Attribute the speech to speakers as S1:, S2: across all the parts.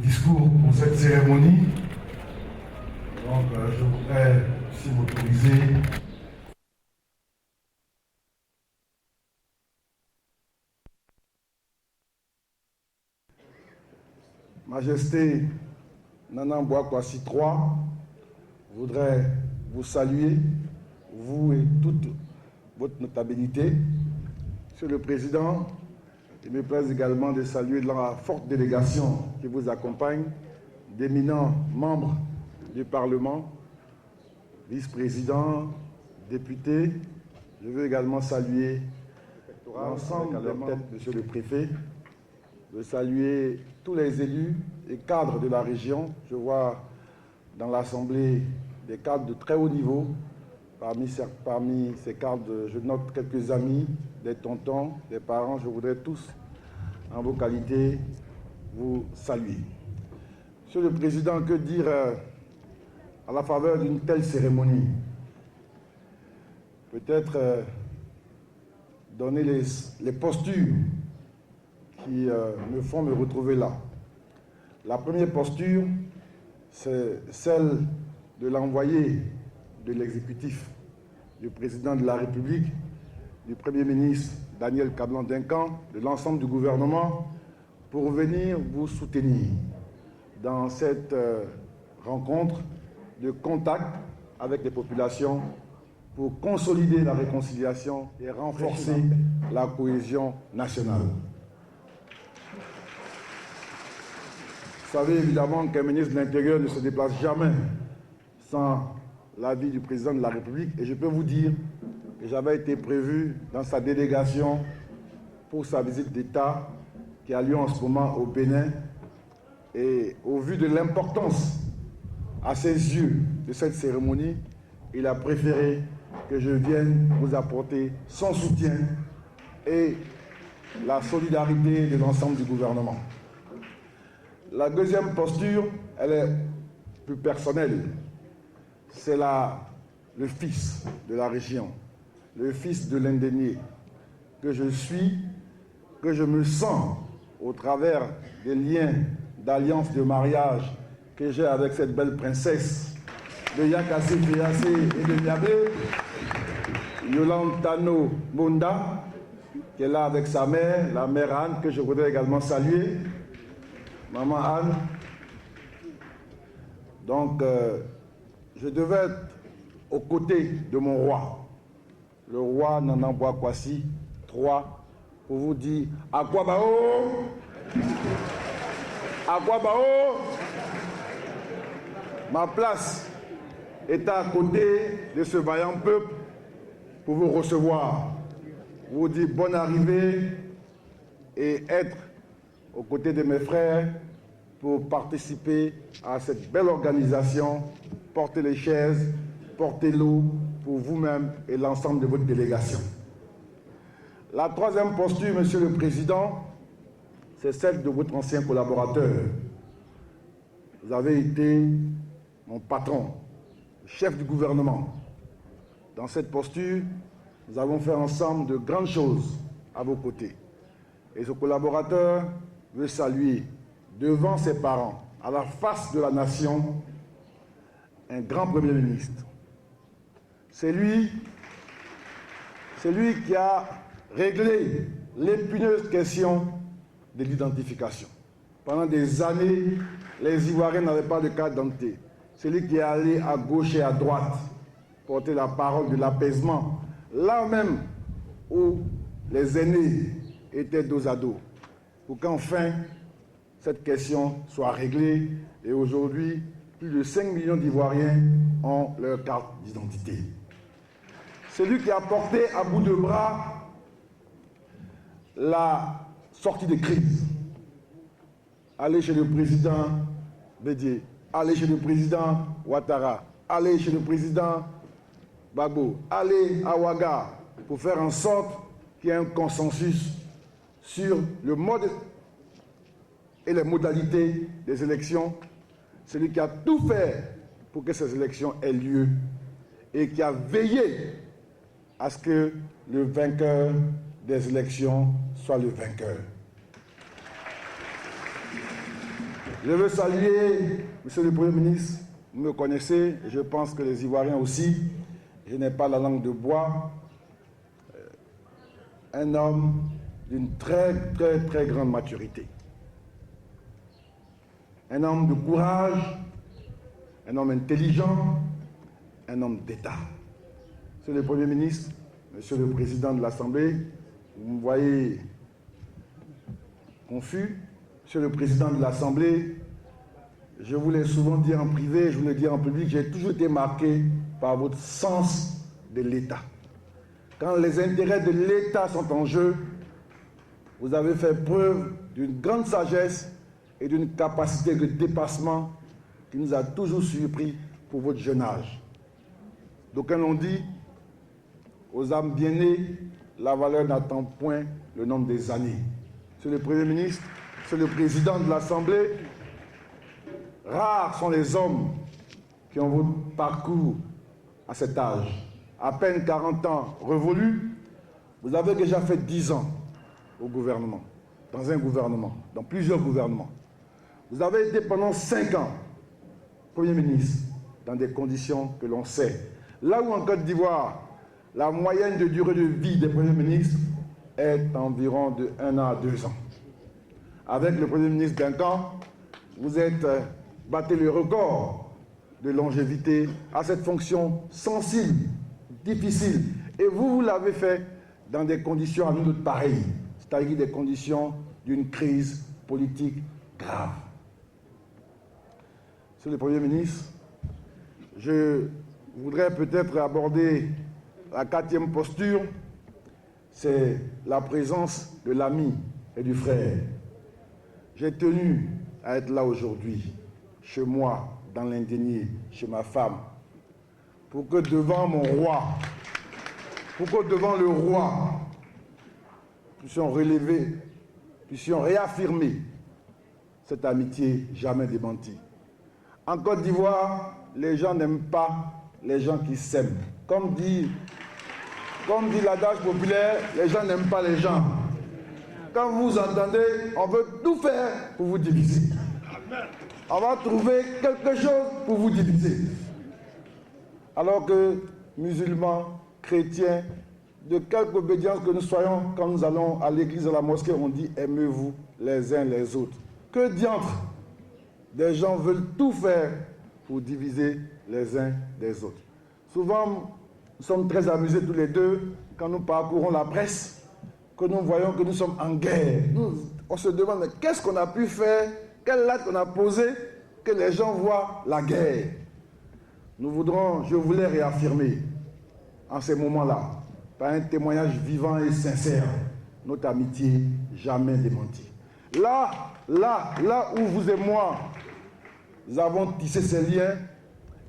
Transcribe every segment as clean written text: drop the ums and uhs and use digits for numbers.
S1: discours pour cette cérémonie. Donc, je voudrais, si vous autorisez, Majesté Nana Mbouakwasi III voudrait vous saluer, vous et toute votre notabilité. Monsieur le Président, il me plaise également de saluer la forte délégation qui vous accompagne, d'éminents membres du Parlement, vice-présidents, députés. Je veux également saluer l'ensemble des membres, Monsieur le Préfet, de saluer tous les élus et cadres de la région. Je vois dans l'Assemblée des cadres de très haut niveau. Parmi ces cadres, je note quelques amis, des tontons, des parents. Je voudrais tous, en vos qualités, vous saluer. Monsieur le Président, que dire à la faveur d'une telle cérémonie? Peut-être donner les postures qui me font me retrouver là. La première posture, c'est celle de l'envoyé de l'exécutif, du président de la République, du Premier ministre Daniel Kablan-Duncan, de l'ensemble du gouvernement, pour venir vous soutenir dans cette rencontre de contact avec les populations pour consolider la réconciliation et renforcer la cohésion nationale. Vous savez évidemment qu'un ministre de l'Intérieur ne se déplace jamais sans l'avis du président de la République. Et je peux vous dire que j'avais été prévu dans sa délégation pour sa visite d'État qui a lieu en ce moment au Bénin. Et au vu de l'importance à ses yeux de cette cérémonie, il a préféré que je vienne vous apporter son soutien et la solidarité de l'ensemble du gouvernement. La deuxième posture, elle est plus personnelle. C'est le fils de la région, le fils de l'indénié, que je suis, que je me sens au travers des liens d'alliance de mariage que j'ai avec cette belle princesse de Yakassé Féassé et de Niabé, Yolande Tano Bonda, qui est là avec sa mère, la mère Anne, que je voudrais également saluer. Maman Anne. Donc, je devais être aux côtés de mon roi, le roi Nana Mbouakwasi III, pour vous dire Akwabao, Akwabao. Ma place est à côté de ce vaillant peuple pour vous recevoir, vous dire bonne arrivée et être aux côtés de mes frères pour participer à cette belle organisation, porter les chaises, porter l'eau pour vous-même et l'ensemble de votre délégation. La troisième posture, Monsieur le Président, c'est celle de votre ancien collaborateur. Vous avez été mon patron, le chef du gouvernement. Dans cette posture, nous avons fait ensemble de grandes choses à vos côtés. Et ce collaborateur veut saluer devant ses parents, à la face de la nation, un grand Premier ministre. C'est lui qui a réglé l'épineuse question de l'identification. Pendant des années, les Ivoiriens n'avaient pas de carte d'identité. C'est lui qui est allé à gauche et à droite porter la parole de l'apaisement, là même où les aînés étaient dos à dos, pour qu'enfin cette question soit réglée. Et aujourd'hui, plus de 5 millions d'Ivoiriens ont leur carte d'identité. C'est lui qui a porté à bout de bras la sortie de crise. Allez chez le président Bédié, allez chez le président Ouattara, allez chez le président Gbagbo, allez à Ouaga pour faire en sorte qu'il y ait un consensus sur le mode et les modalités des élections. C'est lui qui a tout fait pour que ces élections aient lieu et qui a veillé à ce que le vainqueur des élections soit le vainqueur. Je veux saluer, Monsieur le Premier ministre, vous me connaissez, et je pense que les Ivoiriens aussi, je n'ai pas la langue de bois, un homme d'une très grande maturité. Un homme de courage, un homme intelligent, un homme d'État. Monsieur le Premier ministre, Monsieur le Président de l'Assemblée, vous me voyez confus. Monsieur le Président de l'Assemblée, je vous l'ai souvent dit en privé, je vous l'ai dit en public, j'ai toujours été marqué par votre sens de l'État. Quand les intérêts de l'État sont en jeu, vous avez fait preuve d'une grande sagesse et d'une capacité de dépassement qui nous a toujours surpris pour votre jeune âge. D'aucuns l'ont dit, aux âmes bien nées, la valeur n'attend point le nombre des années. Monsieur le Premier ministre, Monsieur le Président de l'Assemblée, rares sont les hommes qui ont votre parcours à cet âge. À peine 40 ans révolus, vous avez déjà fait 10 ans au gouvernement, dans un gouvernement, dans plusieurs gouvernements. Vous avez été pendant 5 ans Premier ministre dans des conditions que l'on sait. Là où en Côte d'Ivoire, la moyenne de durée de vie des premiers ministres est environ de 1 an à 2 ans. Avec le Premier ministre d'un camp, vous êtes battu le record de longévité à cette fonction sensible, difficile. Et vous l'avez fait dans des conditions à nous autres pareilles, c'est-à-dire des conditions d'une crise politique grave. Monsieur le Premier ministre, je voudrais peut-être aborder la 4e posture, c'est la présence de l'ami et du frère. J'ai tenu à être là aujourd'hui, chez moi, dans l'Indénié, chez ma femme, pour que devant mon roi, pour que devant le roi, puissions relever, puissions réaffirmer cette amitié jamais démentie. En Côte d'Ivoire, les gens n'aiment pas les gens qui s'aiment. Comme dit l'adage populaire, les gens n'aiment pas les gens. Quand vous entendez, on veut tout faire pour vous diviser. On va trouver quelque chose pour vous diviser. Alors que musulmans, chrétiens, de quelque obédience que nous soyons, quand nous allons à l'église, à la mosquée, on dit aimez-vous les uns les autres. Que diantre! Des gens veulent tout faire pour diviser les uns des autres. Souvent, nous sommes très amusés tous les deux quand nous parcourons la presse, que nous voyons que nous sommes en guerre. On se demande, mais qu'est-ce qu'on a pu faire, quel acte on a posé, que les gens voient la guerre. Je voulais réaffirmer, en ces moments-là, par un témoignage vivant et sincère, notre amitié jamais démentie. Là où vous et moi, nous avons tissé ces liens,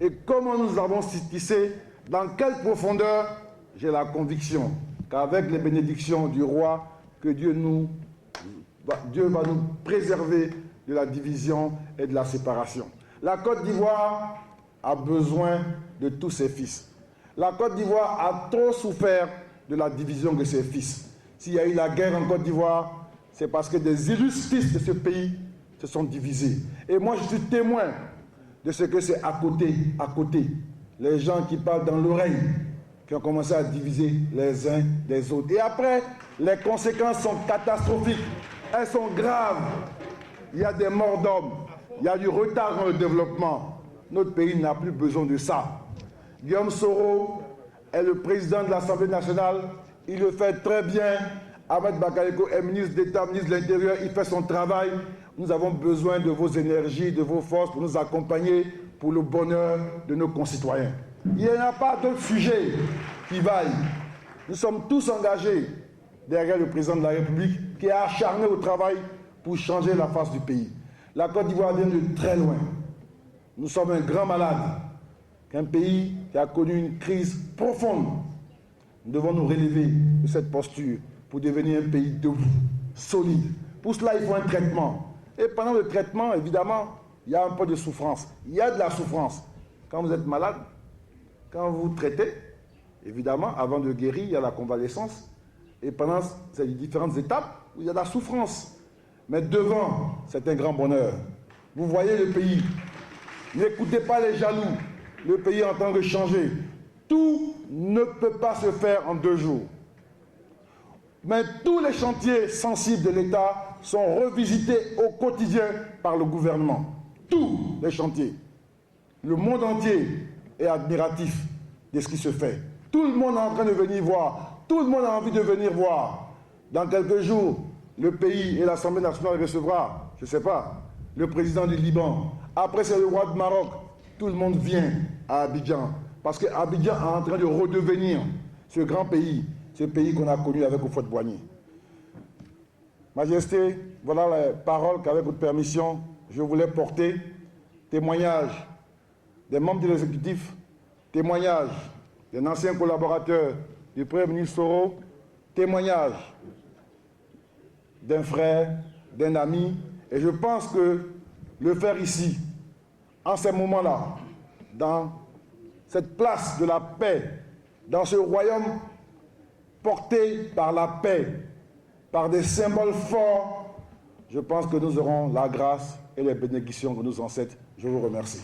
S1: et comment nous avons tissé, dans quelle profondeur, j'ai la conviction qu'avec les bénédictions du roi, que Dieu va nous préserver de la division et de la séparation. La Côte d'Ivoire a besoin de tous ses fils. La Côte d'Ivoire a trop souffert de la division de ses fils. S'il y a eu la guerre en Côte d'Ivoire, c'est parce que des illustres fils de ce pays se sont divisés. Et moi, je suis témoin de ce que c'est à côté. Les gens qui parlent dans l'oreille, qui ont commencé à diviser les uns des autres. Et après, les conséquences sont catastrophiques. Elles sont graves. Il y a des morts d'hommes. Il y a du retard dans le développement. Notre pays n'a plus besoin de ça. Guillaume Soro est le président de l'Assemblée nationale. Il le fait très bien. Ahmed Bakayoko est ministre d'État, ministre de l'Intérieur. Il fait son travail. Nous avons besoin de vos énergies, de vos forces pour nous accompagner pour le bonheur de nos concitoyens. Il n'y a pas d'autre sujet qui vaille. Nous sommes tous engagés derrière le président de la République qui est acharné au travail pour changer la face du pays. La Côte d'Ivoire vient de très loin. Nous sommes un grand malade, un pays qui a connu une crise profonde. Nous devons nous relever de cette posture pour devenir un pays debout, solide. Pour cela, il faut un traitement. Et pendant le traitement, évidemment, il y a un peu de souffrance. Il y a de la souffrance. Quand vous êtes malade, quand vous traitez, évidemment, avant de guérir, il y a la convalescence. Et pendant ces différentes étapes, où il y a de la souffrance. Mais devant, c'est un grand bonheur. Vous voyez le pays. N'écoutez pas les jaloux. Le pays est en train de changer. Tout ne peut pas se faire en 2 jours. Mais tous les chantiers sensibles de l'État sont revisités au quotidien par le gouvernement. Tous les chantiers. Le monde entier est admiratif de ce qui se fait. Tout le monde est en train de venir voir. Tout le monde a envie de venir voir. Dans quelques jours, le pays et l'Assemblée nationale recevra, je ne sais pas, le président du Liban. Après, c'est le roi de Maroc. Tout le monde vient à Abidjan. Parce que Abidjan est en train de redevenir ce grand pays, ce pays qu'on a connu avec Houphouët-Boigny. Majesté, voilà les paroles qu'avec votre permission, je voulais porter. Témoignage des membres de l'exécutif, témoignage d'un ancien collaborateur du Premier ministre Soro, témoignage d'un frère, d'un ami. Et je pense que le faire ici, en ces moments-là, dans cette place de la paix, dans ce royaume porté par la paix, par des symboles forts, je pense que nous aurons la grâce et les bénédictions de nos ancêtres. Je vous remercie.